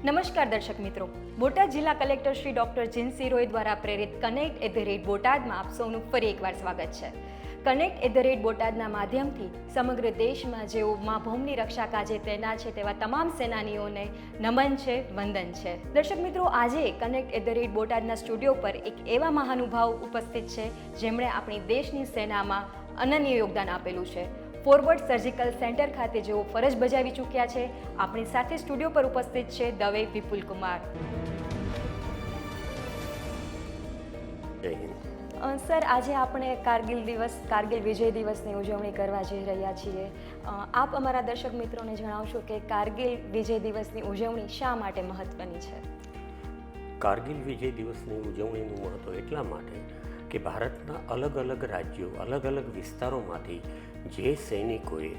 નમસ્કાર દર્શક મિત્રો, બોટાદ જિલ્લા કલેક્ટર શ્રી ડોક્ટર જીનસી રોય દ્વારા પ્રેરિત કનેક્ટ બોટાદમાં આપ સૌનું ફરી એકવાર સ્વાગત છે. કનેક્ટ બોટાદના માધ્યમથી સમગ્ર દેશમાં જેઓ મા ભૂમિની રક્ષા કાજે તૈનાત છે તેવા તમામ સેનાનીઓને નમન છે, વંદન છે. દર્શક મિત્રો, આજે કનેક્ટ બોટાદના સ્ટુડિયો પર એક એવા મહાનુભાવ ઉપસ્થિત છે જેમણે આપણી દેશની સેનામાં અનન્ય યોગદાન આપેલું છે. ફોરવર્ડ સર્જિકલ સેન્ટર ખાતે જેઓ ફરજ બજાવી ચૂક્યા છે. આપણી સાથે સ્ટુડિયો પર ઉપસ્થિત છે દવે વિપુલ કુમાર. સર, આજે આપણે કારગિલ વિજય દિવસની ઉજવણી કરવા જઈ રહ્યા છીએ. આપ અમારા દર્શક મિત્રોને જણાવશો કે કારગિલ વિજય દિવસની ઉજવણી શા માટે મહત્વની છે? કારગિલ વિજય દિવસની ઉજવણીનું મહત્ત્વ એટલા માટે કે ભારતના અલગ અલગ રાજ્યો, અલગ અલગ વિસ્તારોમાંથી જે સૈનિકોએ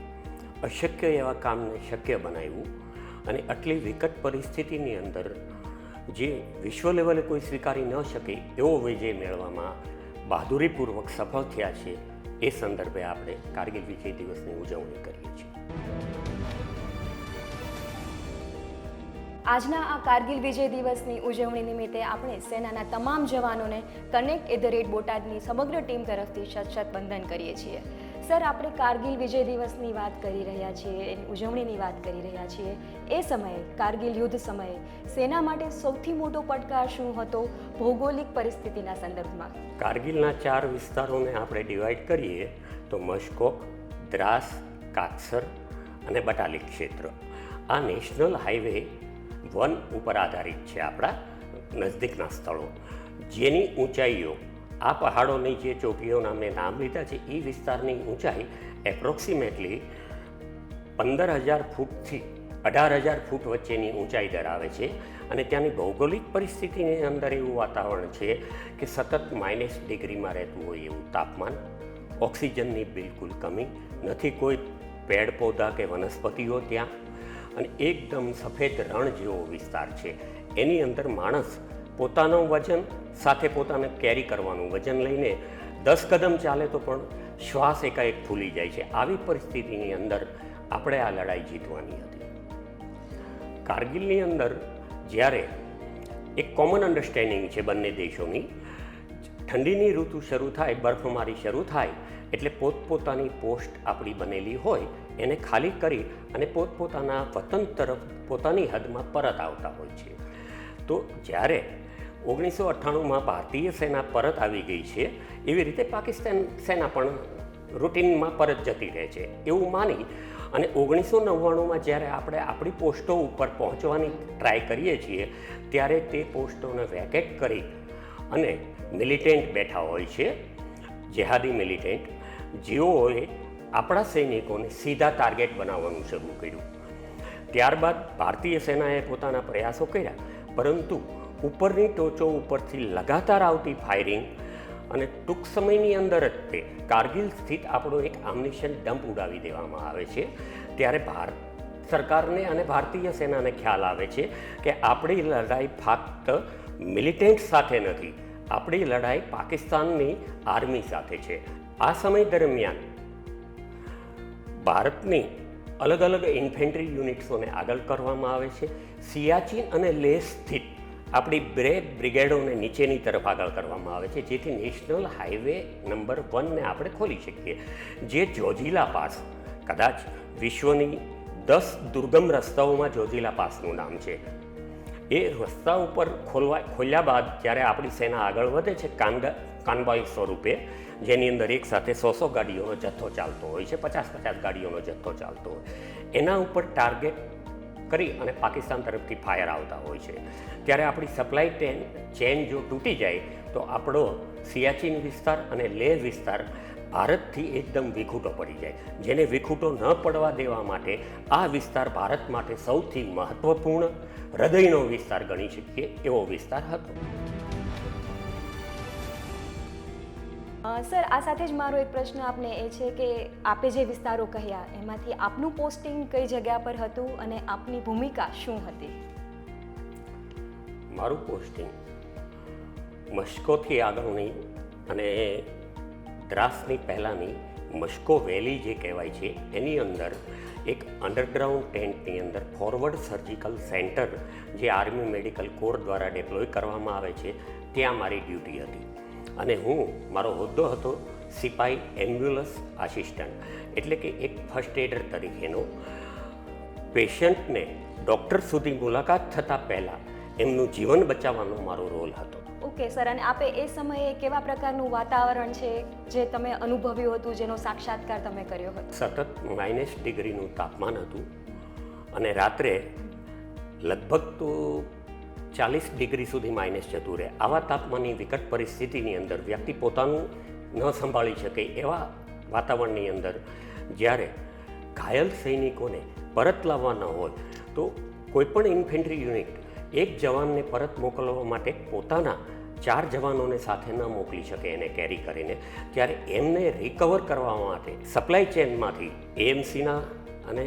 અશક્ય એવા કામને શક્ય બનાવ્યું અને આટલી વિકટ પરિસ્થિતિની અંદર જે વિશ્વ લેવલે કોઈ સ્વીકારી ન શકે એવો વિજય મેળવવામાં બહાદુરીપૂર્વક સફળ થયા છે, એ સંદર્ભે આપણે કારગિલ વિજય દિવસની ઉજવણી કરીએ છીએ. આજના આ કારગિલ વિજય દિવસની ઉજવણી નિમિત્તે આપણે સેનાના તમામ જવાનોને કનેક્ટ બોટાદની સમગ્ર ટીમ તરફથી શત વંદન કરીએ છીએ. સર, આપણે કારગિલ વિજય દિવસની વાત કરી રહ્યા છીએ, એની ઉજવણીની વાત કરી રહ્યા છીએ. એ સમયે, કારગિલ યુદ્ધ સમયે સેના માટે સૌથી મોટો પડકાર શું હતો ભૌગોલિક પરિસ્થિતિના સંદર્ભમાં? કારગિલના 4 વિસ્તારોને આપણે ડિવાઈડ કરીએ તો મશકોક, દ્રાસ, કાકસર અને બટાલી ક્ષેત્ર. આ નેશનલ હાઈવે 1 ઉપર આધારિત છે. આપણા નજદીકના સ્થળો જેની ઊંચાઈઓ, આ પહાડોની જે ચોટીઓના મેં નામ લીધા છે, એ વિસ્તારની ઊંચાઈ એપ્રોક્સિમેટલી 15,000 ફૂટથી 18,000 ફૂટ વચ્ચેની ઊંચાઈ ધરાવે છે. અને ત્યાંની ભૌગોલિક પરિસ્થિતિની અંદર એવું વાતાવરણ છે કે સતત -ડિગ્રીમાં રહેતું હોય એવું તાપમાન, ઓક્સિજનની બિલકુલ કમી નથી, કોઈ પેડ પૌધા કે વનસ્પતિઓ ત્યાં, અને એકદમ સફેદ રણ જેવો વિસ્તાર છે. એની અંદર માણસ પોતાનું વજન સાથે પોતાને કેરી કરવાનું વજન લઈને 10 કદમ ચાલે તો પણ શ્વાસ એકાએક ફૂલી જાય છે. આવી પરિસ્થિતિની અંદર આપણે આ લડાઈ જીતવાની હતી. કારગિલની અંદર જ્યારે એક કોમન અન્ડરસ્ટેન્ડિંગ છે બંને દેશોની, ઠંડીની ઋતુ શરૂ થાય, બરફમારી શરૂ થાય એટલે પોતપોતાની પોસ્ટ આપણી બનેલી હોય એને ખાલી કરી અને પોતપોતાના વતન તરફ પોતાની હદમાં પરત આવતા હોય છે. તો જ્યારે 1998માં ભારતીય સેના પરત આવી ગઈ છે, એવી રીતે પાકિસ્તાન સેના પણ રૂટીનમાં પરત જતી રહે છે એવું માની અને 1999માં જ્યારે આપણે આપણી પોસ્ટો ઉપર પહોંચવાની ટ્રાય કરીએ છીએ ત્યારે તે પોસ્ટોને વેકેટ કરી અને મિલિટન્ટ બેઠા હોય છે, જેહાદી મિલિટન્ટ, જેઓએ આપણા સૈનિકોને સીધા ટાર્ગેટ બનાવવાનું શરૂ કર્યું. ત્યારબાદ ભારતીય સેનાએ પોતાના પ્રયાસો કર્યા, પરંતુ ઉપરની ટોચો ઉપરથી લગાતાર આવતી ફાયરિંગ અને ટૂંક સમયની અંદર જ તે કારગિલ સ્થિત આપણો એક આમ્યુનિશન ડમ્પ ઉડાવી દેવામાં આવે છે. ત્યારે ભારત સરકારને અને ભારતીય સેનાને ખ્યાલ આવે છે કે આપણી લડાઈ ફક્ત મિલિટન્ટ સાથે નથી, આપણી લડાઈ પાકિસ્તાનની આર્મી સાથે છે. આ સમય દરમિયાન ભારતની અલગ અલગ ઇન્ફેન્ટ્રી યુનિટ્સોને આગળ કરવામાં આવે છે. સિયાચીન અને લેહ સ્થિત આપણી 2 બ્રિગેડોને નીચેની તરફ આગળ કરવામાં આવે છે, જેથી નેશનલ હાઈવે નંબર 1ને આપણે ખોલી શકીએ. જે જોજીલા પાસ, કદાચ વિશ્વની 10 દુર્ગમ રસ્તાઓમાં જોજીલા પાસનું નામ છે. એ રસ્તા ઉપર ખોલ્યા બાદ જ્યારે આપણી સેના આગળ વધે છે કાનવાઈ સ્વરૂપે, જેની અંદર એક સાથે 100 ગાડીઓનો જથ્થો ચાલતો હોય છે, 50 ગાડીઓનો જથ્થો ચાલતો હોય, એના ઉપર ટાર્ગેટ કરી અને પાકિસ્તાન તરફથી ફાયર આવતા હોય છે. ત્યારે આપણી સપ્લાય ચેન જો તૂટી જાય તો આપણો સિયાચીન વિસ્તાર અને લેહ વિસ્તાર ભારતથી એકદમ વિખૂટો પડી જાય. જેને વિખૂટો ન પડવા દેવા માટે આ વિસ્તાર ભારત માટે સૌથી મહત્ત્વપૂર્ણ, હૃદયનો વિસ્તાર ગણી શકીએ એવો વિસ્તાર હતો. સર, આ સાથે જ મારો એક પ્રશ્ન આપને એ છે કે આપે જે વિસ્તારો કહ્યા એમાંથી આપનું પોસ્ટિંગ કઈ જગ્યા પર હતું અને આપની ભૂમિકા શું હતી? મારું પોસ્ટિંગ મસ્કોથી આગળની અને દ્રાસની પહેલાંની મસ્કો વેલી જે કહેવાય છે એની અંદર એક અંડરગ્રાઉન્ડ ટેન્ટની અંદર ફોરવર્ડ સર્જિકલ સેન્ટર જે આર્મી મેડિકલ કોર દ્વારા ડેપ્લોય કરવામાં આવે છે ત્યાં મારી ડ્યુટી હતી અને મારો હોદ્દો હતો સિપાઈ એમ્બ્યુલન્સ આસિસ્ટન્ટ, એટલે કે એક ફર્સ્ટ એડર તરીકેનો પેશન્ટને ડૉક્ટર સુધી મુલાકાત થતાં પહેલાં એમનું જીવન બચાવવાનો મારો રોલ હતો. ઓકે સર, અને આપે એ સમયે કેવા પ્રકારનું વાતાવરણ છે જે તમે અનુભવ્યું હતું, જેનો સાક્ષાત્કાર તમે કર્યો હતો? સતત -ડિગ્રીનું તાપમાન હતું અને રાત્રે લગભગ તો 40 ડિગ્રી સુધી માઇનસ જતું રહે. આવા તાપમાનની વિકટ પરિસ્થિતિની અંદર વ્યક્તિ પોતાનું ન સંભાળી શકે એવા વાતાવરણની અંદર જ્યારે ઘાયલ સૈનિકોને પરત લાવવાના હોય તો કોઈપણ ઇન્ફેન્ટ્રી યુનિટ એક જવાનને પરત મોકલવા માટે પોતાના 4 જવાનોને સાથે ન મોકલી શકે એને કેરી કરીને, ત્યારે એમને રિકવર કરવા માટે સપ્લાય ચેનમાંથી એએમસીના અને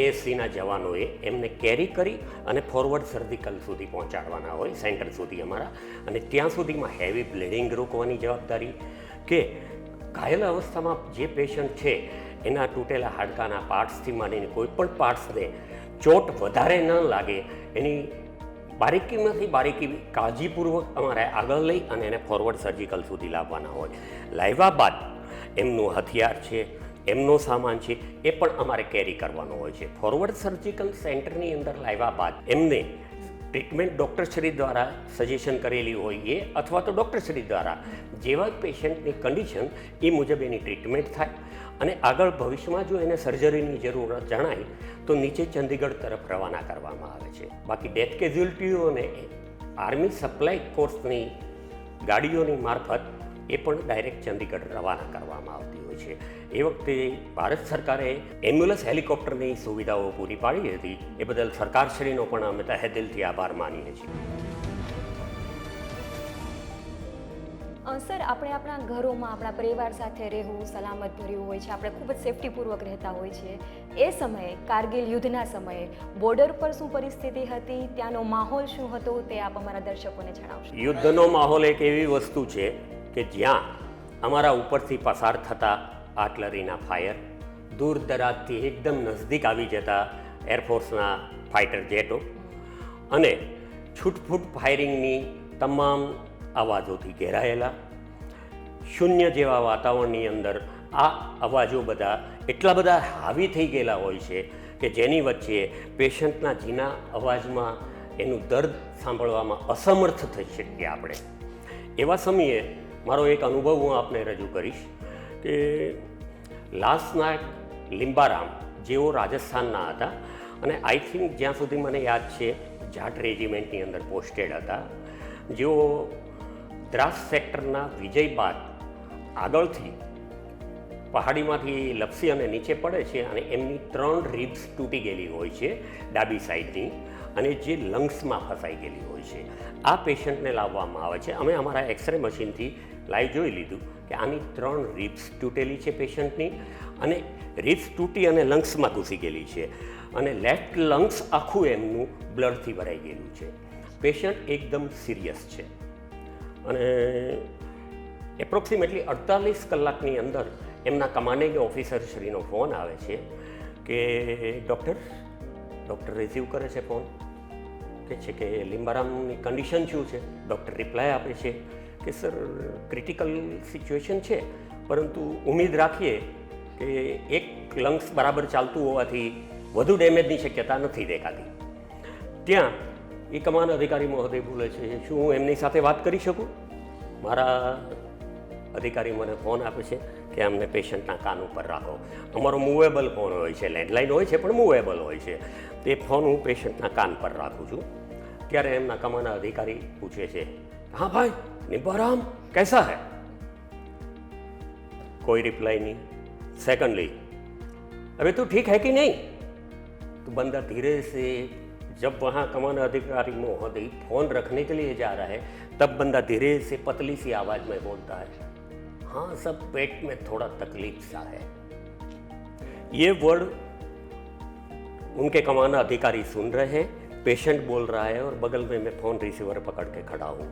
એએસસીના જવાનોએ એમને કેરી કરી અને ફોરવર્ડ સર્જિકલ સુધી પહોંચાડવાના હોય, સેન્ટર સુધી અમારા, અને ત્યાં સુધીમાં હેવી બ્લીડિંગ રોકવાની જવાબદારી કે ઘાયલ અવસ્થામાં જે પેશન્ટ છે એના તૂટેલા હાડકાના પાર્ટ્સથી માંડીને કોઈ પણ પાર્ટ્સને ચોટ વધારે ન લાગે એની બારીકીમાંથી બારીકી કાળજીપૂર્વક અમારે આગળ લઈ અને એને ફોરવર્ડ સર્જિકલ સુધી લાવવાના હોય. લાવ્યા બાદ એમનું હથિયાર છે, એમનો સામાન છે, એ પણ અમારે કેરી કરવાનો હોય છે. ફોરવર્ડ સર્જિકલ સેન્ટરની અંદર લાવ્યા બાદ એમને ટ્રીટમેન્ટ ડૉક્ટરશ્રી દ્વારા સજેશન કરેલી હોય એ અથવા તો ડૉક્ટરશ્રી દ્વારા જેવા પેશન્ટની કન્ડિશન એ મુજબ એની ટ્રીટમેન્ટ થાય અને આગળ ભવિષ્યમાં જો એને સર્જરીની જરૂરત જણાય તો નીચે ચંદીગઢ તરફ રવાના કરવામાં આવે છે. બાકી ડેથ કેઝ્યુઅલ્ટીઓને આર્મી સપ્લાય કોર્સની ગાડીઓની મારફત એ પણ ડાયરેક્ટ ચંદીગઢ રવાના કરવામાં આવતી હોય છે. એ વખતે ભારત સરકારે એમ્બ્યુલન્સ હેલિકોપ્ટરની સુવિધાઓ પૂરી પાડી હતી, એ બદલ સરકારશ્રીનો પણ અમે તહેદિલથી આભાર માનીએ છીએ. સર, આપણે આપણા ઘરોમાં આપણા પરિવાર સાથે રહેવું સલામત ભર્યું હોય છે, આપણે ખૂબ જ સેફટીપૂર્વક રહેતા હોય છીએ. એ સમયે કારગિલ યુદ્ધના સમયે બોર્ડર પર શું પરિસ્થિતિ હતી, ત્યાંનો માહોલ શું હતો, તે આપ અમારા દર્શકોને જણાવશો? યુદ્ધનો માહોલ એક એવી વસ્તુ છે કે જ્યાં અમારા ઉપરથી પસાર થતા આર્ટલરીના ફાયર, દૂર દરાજથી એકદમ નજદીક આવી જતા એરફોર્સના ફાઇટર જેટો અને છૂટફૂટ ફાયરિંગની તમામ અવાજોથી ઘેરાયેલા શૂન્ય જેવા વાતાવરણની અંદર આ અવાજો બધા એટલા બધા હાવી થઈ ગયેલા હોય છે કે જેની વચ્ચે પેશન્ટના ઝીણા અવાજમાં એનું દર્દ સાંભળવામાં અસમર્થ થઈ શકીએ આપણે. એવા સમયે મારો એક અનુભવ હું આપને રજૂ કરીશ કે લાસનાયક લિંબારામ જેઓ રાજસ્થાનના હતા અને આઈ થિંક જ્યાં સુધી મને યાદ છે જાટ રેજિમેન્ટની અંદર પોસ્ટેડ હતા, જેઓ દ્રાસ સેક્ટરના વિજય બાદ આગળથી પહાડીમાંથી લપસી અને નીચે પડે છે અને એમની 3 રિબ્સ તૂટી ગયેલી હોય છે ડાબી સાઈડની અને જે લંગ્સમાં ફસાઈ ગયેલી હોય છે. આ પેશન્ટને લાવવામાં આવે છે. અમે અમારા એક્સરે મશીનથી લાઈવ જોઈ લીધું કે આની 3 રિબ્સ તૂટેલી છે પેશન્ટની અને રિબ્સ તૂટી અને લંગ્સમાં ઘૂસી ગયેલી છે અને લેફ્ટ લંગ્સ આખું એમનું બ્લડથી ભરાઈ ગયેલું છે. પેશન્ટ એકદમ સિરિયસ છે અને એપ્રોક્સિમેટલી 48 કલાકની અંદર એમના કમાન્ડિંગ ઓફિસરશ્રીનો ફોન આવે છે કે ડૉક્ટર રિસીવ કરે છે ફોન, કે છે કે લિંબારામની કન્ડિશન શું છે. ડૉક્ટર રિપ્લાય આપે છે કે સર ક્રિટિકલ સિચ્યુએશન છે, પરંતુ ઉમ્મીદ રાખીએ કે એક લંગ્સ બરાબર ચાલતું હોવાથી વધુ ડેમેજની શક્યતા નથી દેખાતી. ત્યાં એ કમાન અધિકારી મહોદય બોલે છે, શું હું એમની સાથે વાત કરી શકું? મારા અધિકારી મને ફોન આપે છે કે અમને પેશન્ટના કાન ઉપર રાખો. અમારો મૂવેબલ ફોન હોય છે, લેન્ડલાઇન હોય છે પણ મૂવેબલ હોય છે. તે ફોન હું પેશન્ટના કાન પર રાખું છું. ત્યારે એમના કમાના અધિકારી પૂછે છે, હા ભાઈ લિંબારામ कैसा है? कोई रिप्लाई नहीं. सेकंडली, अबे तू ठीक है कि नहीं? तो बंदा धीरे से, जब वहाँ कमान अधिकारी महोदय फोन रखने के लिए जा रहा है, तब बंदा धीरे से पतली सी आवाज में बोलता है, हाँ सब पेट में थोड़ा तकलीफ सा है. ये वर्ड उनके कमाना अधिकारी सुन रहे हैं, पेशेंट बोल रहा है और बगल में मैं फ़ोन रिसीवर पकड़ के खड़ा हूँ.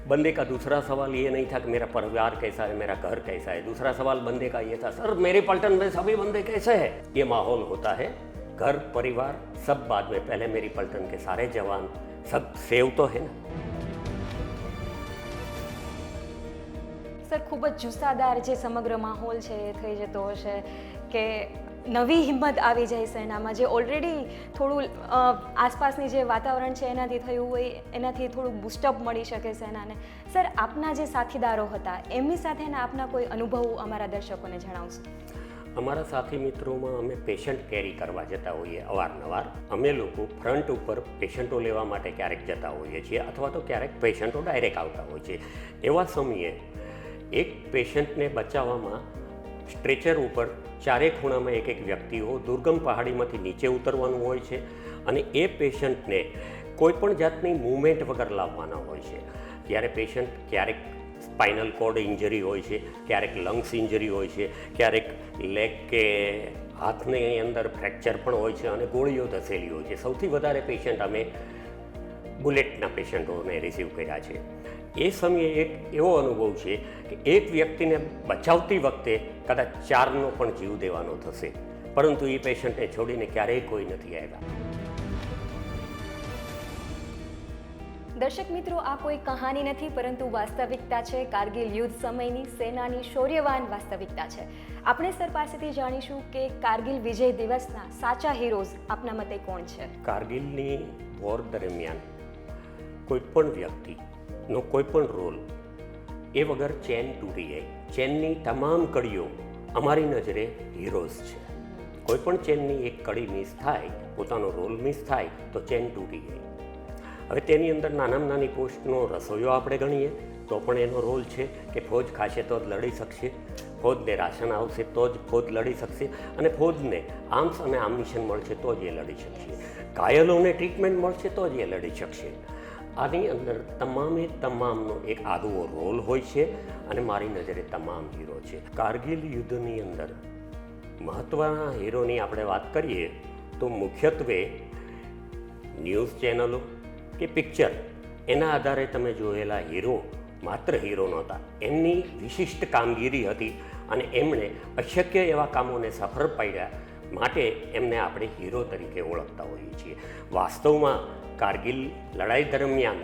बंदे का दूसरा सवाल ये नहीं था कि मेरा परिवार कैसा है, मेरा घर कैसा है। दूसरा सवाल बंदे का ये था, सर मेरे पलटन में सभी बंदे कैसे हैं। ये माहौल होता है, घर परिवार सब बाद में, पहले मेरी पलटन के सारे जवान सब सेव तो है ना। સર ખૂબ જ જુસ્સાદાર જે સમગ્ર માહોલ છે એ થઈ જતો હશે કે નવી હિંમત આવી જાય સેનામાં, જે ઓલરેડી થોડું આસપાસની જે વાતાવરણ છે એનાથી થયું હોય એનાથી થોડું બૂસ્ટઅપ મળી શકે સેનાને. સર આપના જે સાથીદારો હતા એમની સાથેના આપના કોઈ અનુભવો અમારા દર્શકોને જણાવશો? અમારા સાથી મિત્રોમાં અમે પેશન્ટ કેરી કરવા જતા હોઈએ અવારનવાર. અમે લોકો ફ્રન્ટ ઉપર પેશન્ટો લેવા માટે ક્યારેક જતા હોઈએ છીએ, અથવા તો ક્યારેક પેશન્ટો ડાયરેક્ટ આવતા હોય છે. એવા સમયે એક પેશન્ટને બચાવવામાં સ્ટ્રેચર ઉપર ચારે ખૂણામાં એક એક વ્યક્તિઓ દુર્ગમ પહાડીમાંથી નીચે ઉતરવાનું હોય છે, અને એ પેશન્ટને કોઈ પણ જાતની મૂવમેન્ટ વગર લાવવાના હોય છે. ત્યારે પેશન્ટ ક્યારેક સ્પાઇનલ કોર્ડ ઇન્જરી હોય છે, ક્યારેક લંગ્સ ઇન્જરી હોય છે, ક્યારેક લેગ કે હાથની અંદર ફ્રેક્ચર પણ હોય છે, અને ગોળીઓ ધસેલી હોય છે. સૌથી વધારે પેશન્ટ અમે બુલેટના પેશન્ટોને રિસીવ કર્યા છે. એ સમયે એક એવો અનુભવ છે કે એક વ્યક્તિને બચાવતી વખતે કદાચ ચારનો પણ જીવ દેવાનો થશે, પરંતુ એ પેશન્ટને છોડીને ક્યારેય કોઈ નથી આવ્યા. દર્શક મિત્રો, આ કોઈ કહાની નથી પરંતુ વાસ્તવિકતા છે. કારગિલ યુદ્ધ સમયની સેનાની શૌર્યવાન વાસ્તવિકતા છે. આપણે સર પાસેથી જાણીશું કે કારગિલ વિજય દિવસના સાચા હીરોઝ આપના મતે કોણ છે? કારગિલની વોર દરમિયાન કોઈ પણ વ્યક્તિનો કોઈ પણ રોલ એ વગર ચેન તૂટી જાય. ચેનની તમામ કડીઓ અમારી નજરે હીરોઝ છે. કોઈ પણ ચેનની એક કડી મિસ થાય, પોતાનો રોલ મિસ થાય તો ચેન તૂટી જાય. હવે તેની અંદર નાનામાં નાની પોસ્ટનો રસોઈયો આપણે ગણીએ તો પણ એનો રોલ છે કે ફૌજ ખાશે તો જ લડી શકશે, ફૌજને રાશન આવશે તો જ ફૌજ લડી શકશે, અને ફૌજને આર્મ્સ અને આર્મિશન મળશે તો જ એ લડી શકશે, ઘાયલોને ટ્રીટમેન્ટ મળશે તો જ એ લડી શકશે. આની અંદર તમામે તમામનો એક આગવો રોલ હોય છે, અને મારી નજરે તમામ હીરો છે. કારગિલ યુદ્ધની અંદર મહત્ત્વના હીરોની આપણે વાત કરીએ તો મુખ્યત્વે ન્યૂઝ ચેનલો કે પિક્ચર, એના આધારે તમે જોયેલા હીરો માત્ર હીરો નહોતા, એમની વિશિષ્ટ કામગીરી હતી, અને એમણે અશક્ય એવા કામોને સફળ પાડ્યા માટે એમને આપણે હીરો તરીકે ઓળખતા હોઈએ છીએ. વાસ્તવમાં કારગિલ લડાઈ દરમિયાન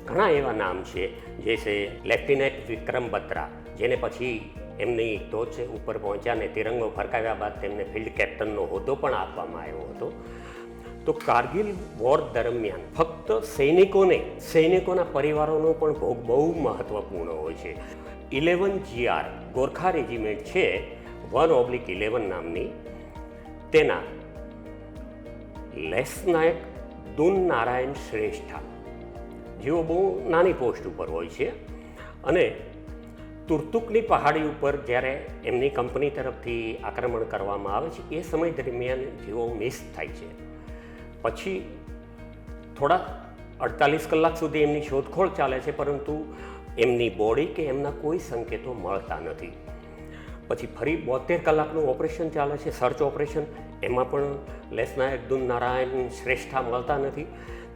ઘણા એવા નામ છે, જે છે લેફ્ટિનેન્ટ વિક્રમ બત્રા, જેને પછી એમની ટોચ ઉપર પહોંચ્યા ને તિરંગો ફરકાવ્યા બાદ તેમને ફિલ્ડ કેપ્ટનનો હોદ્દો પણ આપવામાં આવ્યો હતો. તો કારગિલ વોર દરમિયાન ફક્ત સૈનિકોના પરિવારોનો પણ ભોગ બહુ મહત્ત્વપૂર્ણ હોય છે. 11 GR ગોરખા રેજિમેન્ટ છે 1/11 નામની, તેના લેફ્ટનન્ટ દુન નારાયણ શ્રેષ્ઠા, જેઓ બહુ નાની પોસ્ટ ઉપર હોય છે, અને તુર્તુકની પહાડી ઉપર જ્યારે એમની કંપની તરફથી આક્રમણ કરવામાં આવે છે એ સમય દરમિયાન જેઓ મિસ થાય છે. પછી થોડા 48 કલાક સુધી એમની શોધખોળ ચાલે છે, પરંતુ એમની બોડી કે એમના કોઈ સંકેતો મળતા નથી. પછી ફરી 72 કલાકનું ઓપરેશન ચાલે છે, સર્ચ ઓપરેશન, એમાં પણ લેફ્ટનન્ટ દુન નારાયણ શ્રેષ્ઠા મળતા નથી.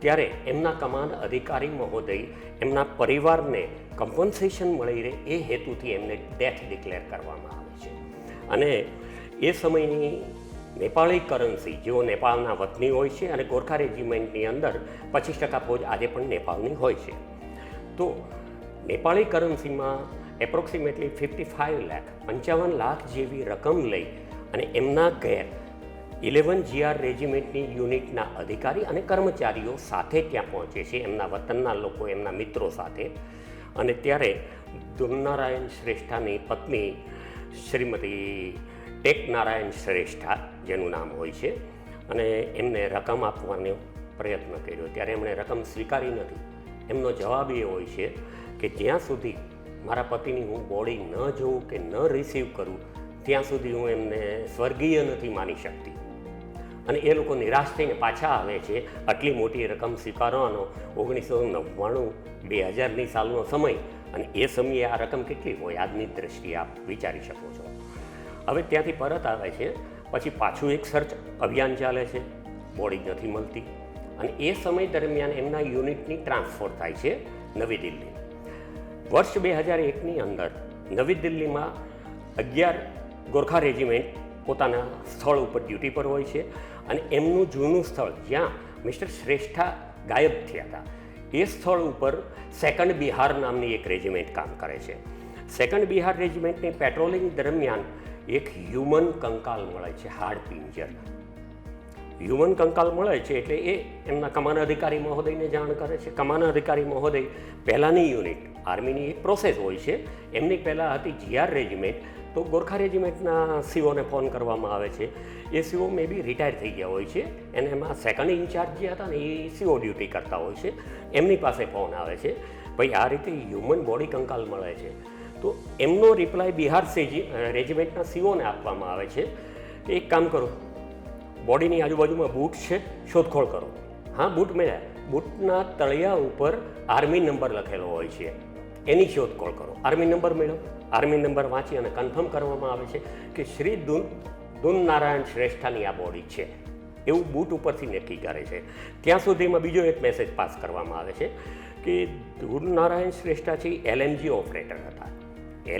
ત્યારે એમના કમાન્ડ અધિકારી મહોદય એમના પરિવારને કમ્પન્સેશન મળી રહે એ હેતુથી એમને ડેથ ડિક્લેર કરવામાં આવે છે. અને એ સમયની નેપાળી કરન્સી, જેઓ નેપાળના વતની હોય છે, અને ગોરખા રેજિમેન્ટની અંદર 25% ફૌજ આજે પણ નેપાળની હોય છે. તો નેપાળી કરન્સીમાં એપ્રોક્સિમેટલી 55 લાખ જેવી રકમ લઈ અને એમના ઘેર 11 GR રેજિમેન્ટની યુનિટના અધિકારી અને કર્મચારીઓ સાથે ત્યાં પહોંચે છે, એમના વતનના લોકો, એમના મિત્રો સાથે. અને ત્યારે દુનનારાયણ શ્રેષ્ઠાની પત્ની શ્રીમતી ટેક નારાયણ શ્રેષ્ઠા, જેનું નામ હોય છે, અને એમને રકમ આપવાનો પ્રયત્ન કર્યો. ત્યારે એમણે રકમ સ્વીકારી નથી. એમનો જવાબ એ હોય છે કે જ્યાં સુધી મારા પતિની હું બોડી ન જોઉં કે ન રિસીવ કરું ત્યાં સુધી હું એમને સ્વર્ગીય નથી માની શકતી. અને એ લોકો નિરાશ થઈને પાછા આવે છે. આટલી મોટી રકમ સ્વીકારવાનો 1999-2000ની સાલનો સમય, અને એ સમયે આ રકમ કેટલી હોય આજની દ્રષ્ટિએ આપ વિચારી શકો છો. હવે ત્યાંથી પરત આવે છે, પછી પાછું એક સર્ચ અભિયાન ચાલે છે, બોડી નથી મળતી, અને એ સમય દરમિયાન એમના યુનિટની ટ્રાન્સફર થાય છે નવી દિલ્હી. વર્ષ 2001ની અંદર નવી દિલ્હીમાં 11 ગોરખા રેજિમેન્ટ પોતાના સ્થળ ઉપર ડ્યુટી પર હોય છે અને એમનું જૂનું સ્થળ જ્યાં મિસ્ટર શ્રેષ્ઠા ગાયબ થયા હતા એ સ્થળ ઉપર 2nd બિહાર નામની એક રેજિમેન્ટ કામ કરે છે. 2nd બિહાર રેજિમેન્ટની પેટ્રોલિંગ દરમિયાન એક હ્યુમન કંકાલ મળે છે, હાડ પિંજર. હ્યુમન કંકાલ મળે છે એટલે એ એમના કમાન અધિકારી મહોદયને જાણ કરે છે. કમાન અધિકારી મહોદય પહેલાંની યુનિટ, આર્મીની એક પ્રોસેસ હોય છે, એમની પહેલાં હતી GR રેજિમેન્ટ, તો ગોરખા રેજિમેન્ટના સીઓને ફોન કરવામાં આવે છે. એ સીઓ મે બી રિટાયર થઈ ગયા હોય છે અને એમાં 2nd ઇન્ચાર્જ જે હતા ને એ સીઓ ડ્યુટી કરતા હોય છે. એમની પાસે ફોન આવે છે, ભાઈ આ રીતે હ્યુમન બોડી કંકાલ મળે છે. તો એમનો રિપ્લાય બિહાર રેજિમેન્ટના સીઓને આપવામાં આવે છે કે એક કામ કરો, બોડીની આજુબાજુમાં બૂટ છે, શોધખોળ કરો. હા, બૂટ મળ્યા. બૂટના તળિયા ઉપર આર્મી નંબર લખેલો હોય છે, એની શોધખોળ કરો. આર્મી નંબર મેળવો. આર્મી નંબર વાંચી અને કન્ફર્મ કરવામાં આવે છે કે શ્રી દુન નારાયણ શ્રેષ્ઠાની આ બોડી છે એવું બૂટ ઉપરથી નક્કી કરે છે. ત્યાં સુધીમાં બીજો એક મેસેજ પાસ કરવામાં આવે છે કે દુન નારાયણ શ્રેષ્ઠા છે LMG ઓપરેટર હતા.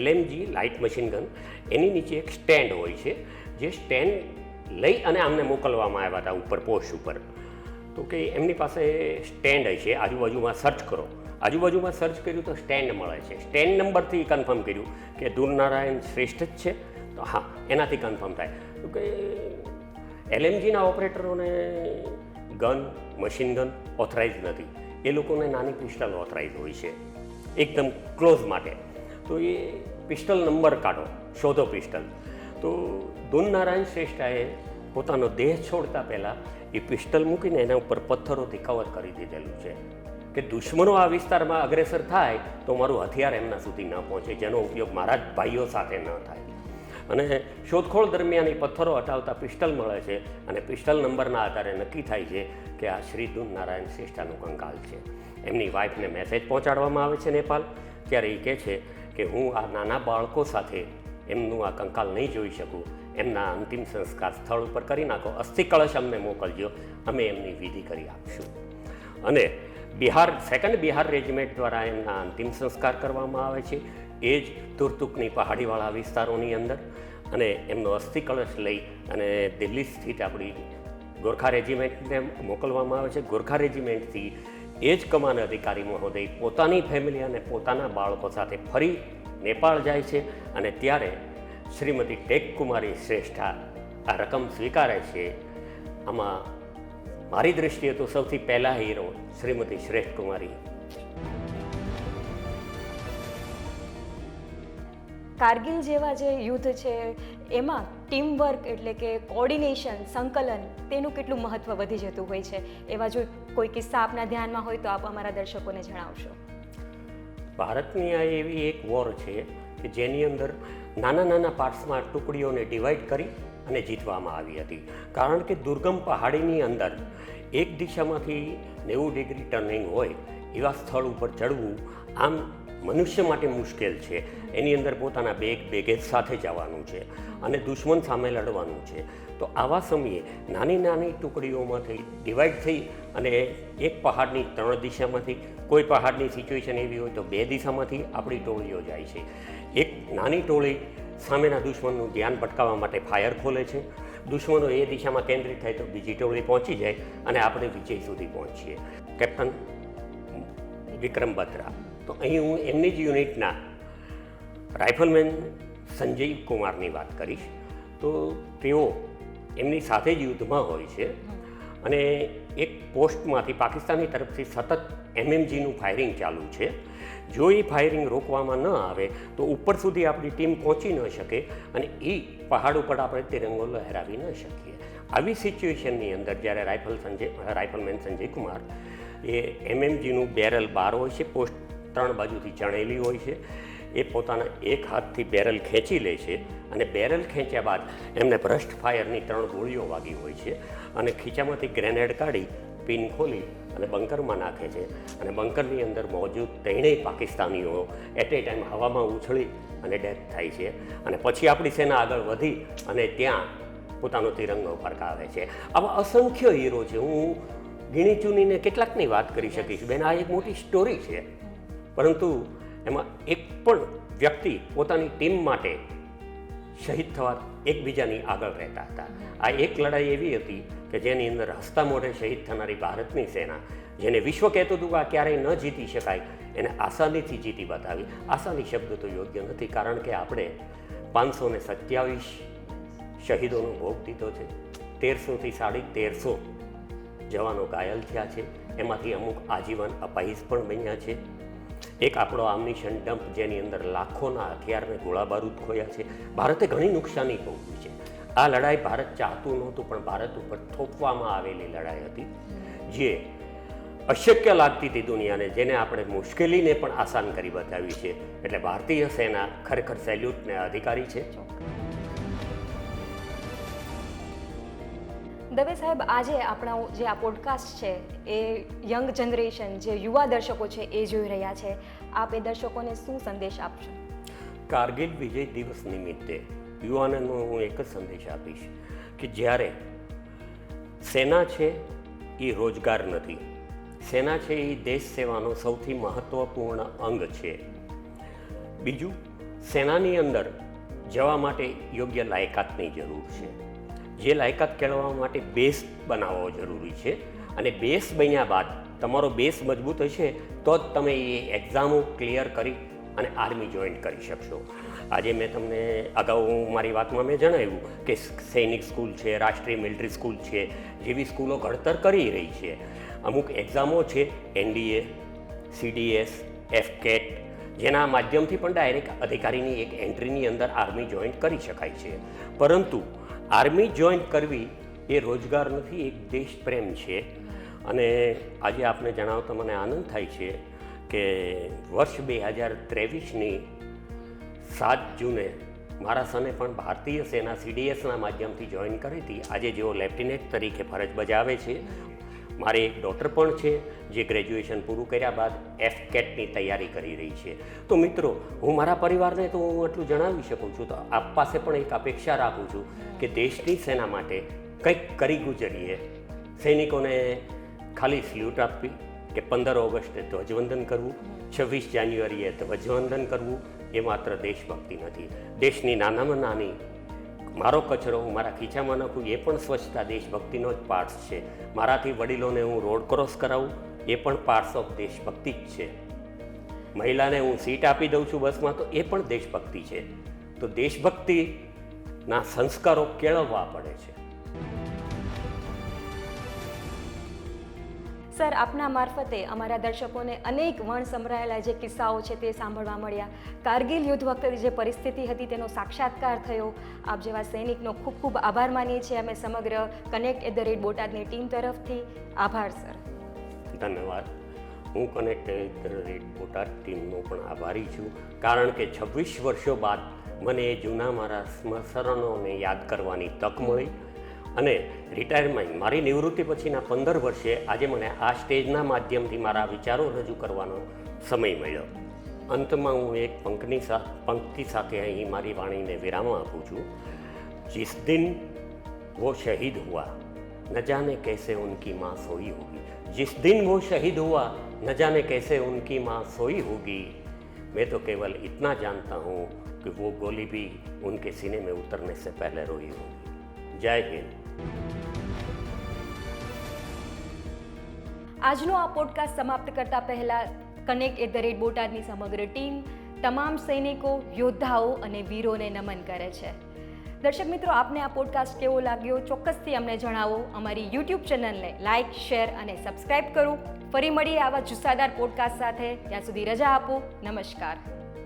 LMG લાઇટ મશીન ગન, એની નીચે એક સ્ટેન્ડ હોય છે, જે સ્ટેન્ડ લઈ અને આમને મોકલવામાં આવ્યા હતા ઉપર પોસ્ટ ઉપર. તો કે એમની પાસે સ્ટેન્ડ છે, આજુબાજુમાં સર્ચ કરો. આજુબાજુમાં સર્ચ કર્યું તો સ્ટેન્ડ મળે છે. સ્ટેન્ડ નંબરથી કન્ફર્મ કર્યું કે દુરનારાયણ શ્રેષ્ઠ જ છે, તો હા એનાથી કન્ફર્મ થાય. તો કે LMGના ઓપરેટરોને ગન, મશીન ગન ઓથરાઇઝ નથી, એ લોકોને નાની પિસ્ટલ ઓથરાઇઝ હોય છે એકદમ ક્લોઝ માટે. તો એ પિસ્ટલ નંબર કાઢો, શોધો પિસ્ટલ. તો દુનનારાયણ શ્રેષ્ઠાએ પોતાનો દેહ છોડતા પહેલાં એ પિસ્ટલ મૂકીને એના ઉપર પથ્થરોથી કવર કરી દીધેલું છે કે દુશ્મનો આ વિસ્તારમાં અગ્રેસર થાય તો મારું હથિયાર એમના સુધી ન પહોંચે, જેનો ઉપયોગ મારા જ ભાઈઓ સાથે ન થાય. અને શોધખોળ દરમિયાન એ પથ્થરો હટાવતા પિસ્ટલ મળે છે અને પિસ્ટલ નંબરના આધારે નક્કી થાય છે કે આ શ્રી દુનનારાયણ શ્રેષ્ઠાનું કંકાલ છે. એમની વાઇફને મેસેજ પહોંચાડવામાં આવે છે નેપાલ, ત્યારે એ કહે છે કે હું આ નાના બાળકો સાથે એમનું આ કંકાલ નહીં જોઈ શકું, એમના અંતિમ સંસ્કાર સ્થળ ઉપર કરી નાખો, અસ્થિ કળશ અમને મોકલજો, અમે એમની વિધિ કરી આપશું. અને 2nd બિહાર રેજિમેન્ટ દ્વારા એમના અંતિમ સંસ્કાર કરવામાં આવે છે એ જ તુર્તુકની પહાડીવાળા વિસ્તારોની અંદર. અને એમનો અસ્થિ કળશ લઈ અને દિલ્હી સ્થિત આપણી ગોરખા રેજિમેન્ટને મોકલવામાં આવે છે. ગોરખા રેજિમેન્ટથી એ જ કમાન અધિકારી મહોદય પોતાની ફેમિલી અને પોતાના બાળકો સાથે ફરી નેપાળ જાય છે અને ત્યારે શ્રીમતી ટેક કુમારી શ્રેષ્ઠા આ રકમ સ્વીકારે છે. આમાં મારી દૃષ્ટિએ તો સૌથી પહેલા હીરો શ્રીમતી શ્રેષ્ઠ કુમારી. કારગિલ જેવા જે યુદ્ધ છે એમાં ટીમવર્ક એટલે કે કોર્ડિનેશન, સંકલન, તેનું કેટલું મહત્ત્વ વધી જતું હોય છે. એવા જો કોઈ કિસ્સા આપના ધ્યાનમાં હોય તો આપ અમારા દર્શકોને જણાવશો. ભારતની આ એવી એક વોર છે કે જેની અંદર નાના નાના પાર્ટ્સમાં ટુકડીઓને ડિવાઈડ કરી અને જીતવામાં આવી હતી. કારણ કે દુર્ગમ પહાડીની અંદર એક દિશામાંથી 90 ડિગ્રી ટર્નિંગ હોય એવા સ્થળ ઉપર ચડવું આમ મનુષ્ય માટે મુશ્કેલ છે. એની અંદર પોતાના બેગેજ સાથે જવાનું છે અને દુશ્મન સામે લડવાનું છે. તો આવા સમયે નાની નાની ટુકડીઓમાંથી ડિવાઈડ થઈ અને એક પહાડની 3 દિશામાંથી, કોઈ પહાડની સિચ્યુએશન એવી હોય તો 2 દિશામાંથી આપણી ટોળીઓ જાય છે. એક નાની ટોળી સામેના દુશ્મનનું ધ્યાન ભટકાવવા માટે ફાયર ખોલે છે. દુશ્મનો એ દિશામાં કેન્દ્રિત થાય તો બીજી ટોળી પહોંચી જાય અને આપણે વિજય સુધી પહોંચીએ. કેપ્ટન વિક્રમ બત્રા, તો અહીં હું એમની જ યુનિટના રાઇફલમેન સંજય કુમારની વાત કરીશ. તો તેઓ એમની સાથે જ યુદ્ધમાં હોય છે અને એક પોસ્ટમાંથી પાકિસ્તાની તરફથી સતત MMGનું ફાયરિંગ ચાલુ છે. જો એ ફાયરિંગ રોકવામાં ન આવે તો ઉપર સુધી આપણી ટીમ પહોંચી ન શકે અને એ પહાડ ઉપર આપણે તિરંગો લહેરાવી ન શકીએ. આવી સિચ્યુએશનની અંદર જ્યારે રાઇફલમેન સંજય કુમાર એ MMGનું બેરલ બહાર હોય છે, પોસ્ટ 3 બાજુથી ચણેલી હોય છે, એ પોતાના એક હાથથી બેરલ ખેંચી લે છે અને બેરલ ખેંચ્યા બાદ એમને બ્રસ્ટ ફાયરની 3 ગોળીઓ વાગી હોય છે અને ખીચામાંથી ગ્રેનેડ કાઢી પિન ખોલી અને બંકરમાં નાખે છે અને બંકરની અંદર મોજૂદ 3 પાકિસ્તાનીઓ એટ એ ટાઈમ હવામાં ઉછળી અને ડેથ થાય છે. અને પછી આપણી સેના આગળ વધી અને ત્યાં પોતાનો તિરંગો ફરકાવે છે. આવા અસંખ્ય હીરો છે. હું ગીણી ચૂનીને કેટલાકની વાત કરી શકીશ બેન. આ એક મોટી સ્ટોરી છે, પરંતુ એમાં એક પણ વ્યક્તિ પોતાની ટીમ માટે શહીદ થવા એકબીજાની આગળ રહેતા હતા. આ એક લડાઈ એવી હતી કે જેની અંદર હસતા મોઢે શહીદ થનારી ભારતની સેના, જેને વિશ્વ કહેતું હતું કે આ ક્યારેય ન જીતી શકાય, એને આસાનીથી જીતી બતાવી. આસાની શબ્દ તો યોગ્ય નથી, કારણ કે આપણે 527 શહીદોનો ભોગ દીધો છે. 1300થી 1350 જવાનો ઘાયલ થયા છે. એમાંથી અમુક આજીવન અપાહિજ પણ બન્યા છે. એક આપણો આર્મિશન ડમ્પ જેની અંદર લાખોના હથિયારને ગોળા બારૂદ ખોયા છે. ભારતે ઘણી નુકસાની ભોગવી છે. આ લડાઈ ભારત ચાહતું નહોતું, પણ ભારત ઉપર થોપવામાં આવેલી લડાઈ હતી, જે અશક્ય લાગતી હતી દુનિયાને, જેને આપણે મુશ્કેલીને પણ આસાન કરી બતાવી છે. એટલે ભારતીય સેના ખરેખર સેલ્યુટને અધિકારી છે. દવે સાહેબ, આજે આપણા જે આ પોડકાસ્ટ છે એ યંગ જનરેશન, જે યુવા દર્શકો છે એ જોઈ રહ્યા છે. આપ એ દર્શકોને શું સંદેશ આપશો? કારગિલ વિજય દિવસ નિમિત્તે યુવાનોનો હું એક જ સંદેશ આપીશ કે જ્યારે સેના છે એ રોજગાર નથી, સેના છે એ દેશ સેવાનો સૌથી મહત્ત્વપૂર્ણ અંગ છે. બીજું, સેનાની અંદર જવા માટે યોગ્ય લાયકાતની જરૂર છે. જે લાયકાત કેળવવા માટે બેઝ બનાવવો જરૂરી છે, અને બેઝ બન્યા બાદ તમારો બેઝ મજબૂત હશે તો જ તમે એ એક્ઝામો ક્લિયર કરી અને આર્મી જોઈન કરી શકશો. આજે મેં તમને અગાઉ મારી વાતમાં મેં જણાવ્યું કે સૈનિક સ્કૂલ છે, રાષ્ટ્રીય મિલિટરી સ્કૂલ છે, જેવી સ્કૂલો ઘડતર કરી રહી છે. અમુક એક્ઝામો છે, NDA, CDS, FCAT, જેના માધ્યમથી પણ ડાયરેક્ટ અધિકારીની એક એન્ટ્રીની અંદર આર્મી જોઈન કરી શકાય છે. પરંતુ આર્મી જોઈન કરવી એ રોજગાર નથી, એક દેશ પ્રેમ છે. અને આજે આપને જણાવતા મને આનંદ થાય છે કે વર્ષ 2023ની 7 જૂને મારા સને પણ ભારતીય સેના CDSના માધ્યમથી જોઈન કરી હતી. આજે જેઓ લેફ્ટિનેન્ટ તરીકે ફરજ બજાવે છે. મારી એક ડોટર પણ છે જે ગ્રેજ્યુએશન પૂરું કર્યા બાદ FCATની તૈયારી કરી રહી છે. તો મિત્રો, હું મારા પરિવારને તો હું એટલું જણાવી શકું છું, તો આપ પાસે પણ એક અપેક્ષા રાખું છું કે દેશની સેના માટે કંઈક કરી ગુજરીએ. સૈનિકોને ખાલી સ્લ્યુટ આપવી કે 15 ઓગસ્ટે ધ્વજવંદન કરવું, 26 જાન્યુઆરીએ ધ્વજવંદન કરવું એ માત્ર દેશભક્તિ નથી. દેશની નાનામાં નાની મારો કચરો હું મારા ખીચામાં નાખું એ પણ સ્વચ્છતા દેશભક્તિનો જ પાર્ટ છે. મારાથી વડીલોને હું રોડ ક્રોસ કરાવું એ પણ પાર્ટ્સ ઓફ દેશભક્તિ જ છે. મહિલાને હું સીટ આપી દઉં છું બસમાં તો એ પણ દેશભક્તિ છે. તો દેશભક્તિના સંસ્કારો કેળવવા પડે છે. સર, આપના મારફતે અમારા દર્શકોને અનેક વણ સંભળાયેલા જે કિસ્સાઓ છે તે સાંભળવા મળ્યા. કારગિલ યુદ્ધ વખતે જે પરિસ્થિતિ હતી તેનો સાક્ષાત્કાર થયો. આપ જેવા સૈનિકનો ખૂબ ખૂબ આભાર માનીએ છીએ અમે સમગ્ર connect@બોટાદની ટીમ તરફથી. આભાર સર. ધન્યવાદ. હું connect@બોટાદ ટીમનો પણ આભારી છું, કારણ કે 26 વર્ષો બાદ મને એ જૂના મારા સ્મરણોને યાદ કરવાની તક મળી. અને રિટાયરમેન્ટ, મારી નિવૃત્તિ પછીના 15 વર્ષે આજે મને આ સ્ટેજના માધ્યમથી મારા વિચારો રજૂ કરવાનો સમય મળ્યો. અંતમાં હું એક પંક્તિ સાથે અહીં મારી વાણીને વિરામ આપું છું. जिस दिन वो शहीद हुआ न जाने कैसे उनकी माँ सोई होगी, जिस दिन वो शहीद हुआ न जाने कैसे उनकी माँ सोई होगी, मैं तो केवल इतना जानता हूँ कि वो गोली भी उनके सीने में उतरने से पहले रोई होगी. जय हिंद. આજનો આ પોડકાસ્ટ સમાપ્ત કરતા પહેલા connect@બોટાદની સમગ્ર ટીમ તમામ સૈનિકો, યોદ્ધાઓ અને વીરોને નમન કરે છે. દર્શક મિત્રો, આપને આ પોડકાસ્ટ કેવો લાગ્યો ચોક્કસથી અમને જણાવો. અમારી YouTube ચેનલને લાઇક, શેર અને સબસ્ક્રાઇબ કરો. ફરી મળીએ આવા જુસ્સાદાર પોડકાસ્ટ સાથે. ત્યાં સુધી રજા આપો. નમસ્કાર.